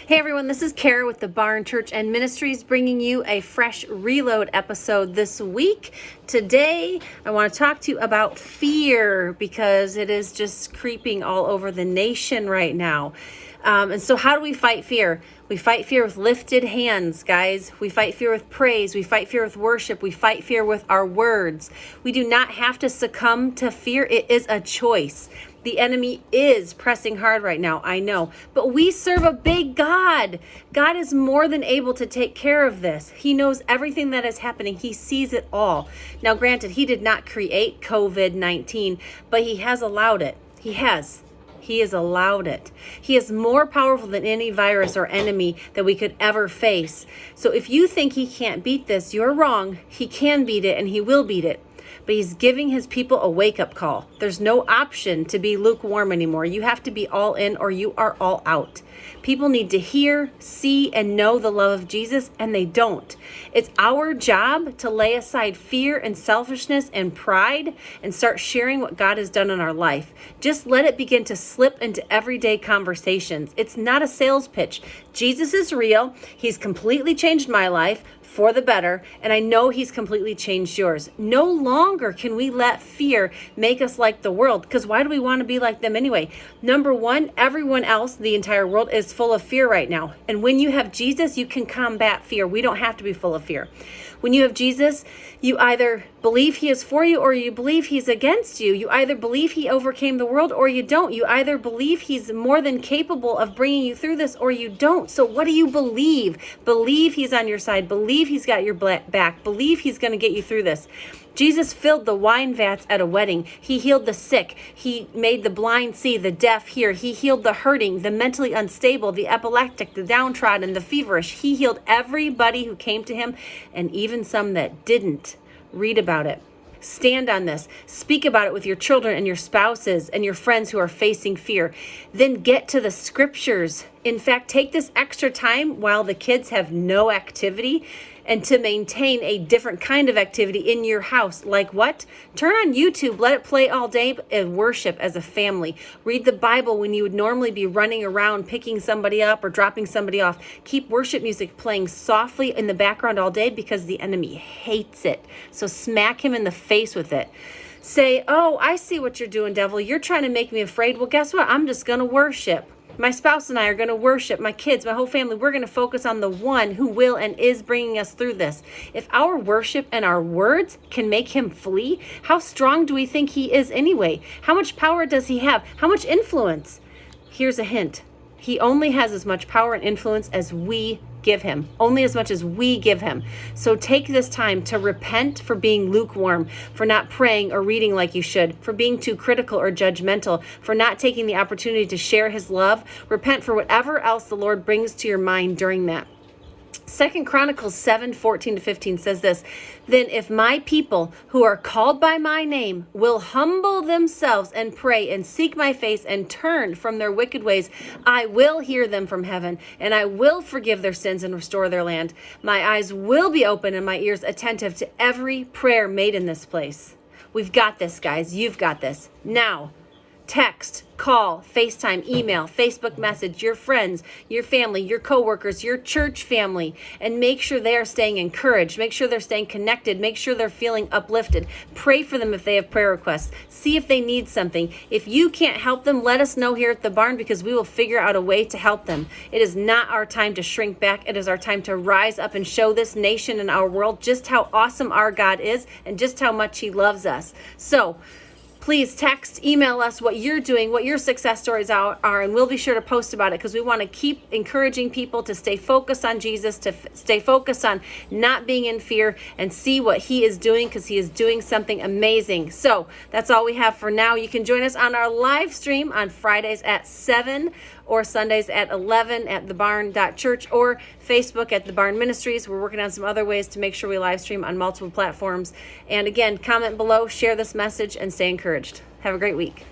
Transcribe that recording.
Hey everyone, this is Kara with the Barn Church and Ministries bringing you a fresh reload episode this week. Today, I want to talk to you about fear because it is just creeping all over the nation right now. And so how do we fight fear? We fight fear with lifted hands, guys. We fight fear with praise. We fight fear with worship. We fight fear with our words. We do not have to succumb to fear. It is a choice. The enemy is pressing hard right now, I know. But we serve a big God. God is more than able to take care of this. He knows everything that is happening. He sees it all. Now, granted, he did not create COVID-19, but he has allowed it. He has allowed it. He is more powerful than any virus or enemy that we could ever face. So if you think he can't beat this, you're wrong. He can beat it and he will beat it. But he's giving his people a wake-up call. There's no option to be lukewarm anymore. You have to be all in or you are all out. People need to hear, see, and know the love of Jesus, and they don't. It's our job to lay aside fear and selfishness and pride and start sharing what God has done in our life. Just let it begin to slip into everyday conversations. It's not a sales pitch. Jesus is real. He's completely changed my life for the better, and I know he's completely changed yours. No longer can we let fear make us like the world, because why do we want to be like them anyway? Number one, everyone else, the entire world, is full of fear right now. And when you have Jesus, you can combat fear. We don't have to be full of fear. When you have Jesus, you either believe he is for you or you believe he's against you. You either believe he overcame the world or you don't. You either believe he's more than capable of bringing you through this or you don't. So what do you believe? Believe he's on your side. Believe he's got your back. Believe he's going to get you through this. Jesus filled the wine vats at a wedding. He healed the sick. He made the blind see, the deaf hear. He healed the hurting, the mentally unstable, the epileptic, the downtrodden, the feverish. He healed everybody who came to him, and even some that didn't. Read about it. Stand on this. Speak about it with your children and your spouses and your friends who are facing fear. Then get to the scriptures. In fact, take this extra time while the kids have no activity and to maintain a different kind of activity in your house. Like what? Turn on YouTube, let it play all day, and worship as a family. Read the Bible when you would normally be running around picking somebody up or dropping somebody off. Keep worship music playing softly in the background all day because the enemy hates it. So smack him in the face with it. Say, oh, I see what you're doing, devil. You're trying to make me afraid. Well, guess what? I'm just going to worship. My spouse and I are going to worship. My kids, my whole family, we're going to focus on the one who will and is bringing us through this. If our worship and our words can make him flee, how strong do we think he is anyway? How much power does he have? How much influence? Here's a hint. He only has as much power and influence as we give him, only as much as we give him. So take this time to repent for being lukewarm, for not praying or reading like you should, for being too critical or judgmental, for not taking the opportunity to share his love. Repent for whatever else the Lord brings to your mind during that. 2 Chronicles 7:14-15 says this, then if my people who are called by my name will humble themselves and pray and seek my face and turn from their wicked ways, I will hear them from heaven and I will forgive their sins and restore their land. My eyes will be open and my ears attentive to every prayer made in this place. We've got this, guys. You've got this. Now, text, call, FaceTime, email, Facebook message, your friends, your family, your coworkers, your church family, and make sure they are staying encouraged. Make sure they're staying connected. Make sure they're feeling uplifted. Pray for them if they have prayer requests. See if they need something. If you can't help them, let us know here at the barn because we will figure out a way to help them. It is not our time to shrink back. It is our time to rise up and show this nation and our world just how awesome our God is and just how much he loves us. So, please text, email us what you're doing, what your success stories are, and we'll be sure to post about it because we want to keep encouraging people to stay focused on Jesus, to stay focused on not being in fear and see what he is doing because he is doing something amazing. So that's all we have for now. You can join us on our live stream on Fridays at 7 or Sundays at 11 at thebarn.church or Facebook at The Barn Ministries. We're working on some other ways to make sure we live stream on multiple platforms. And again, comment below, share this message, and stay encouraged. Have a great week.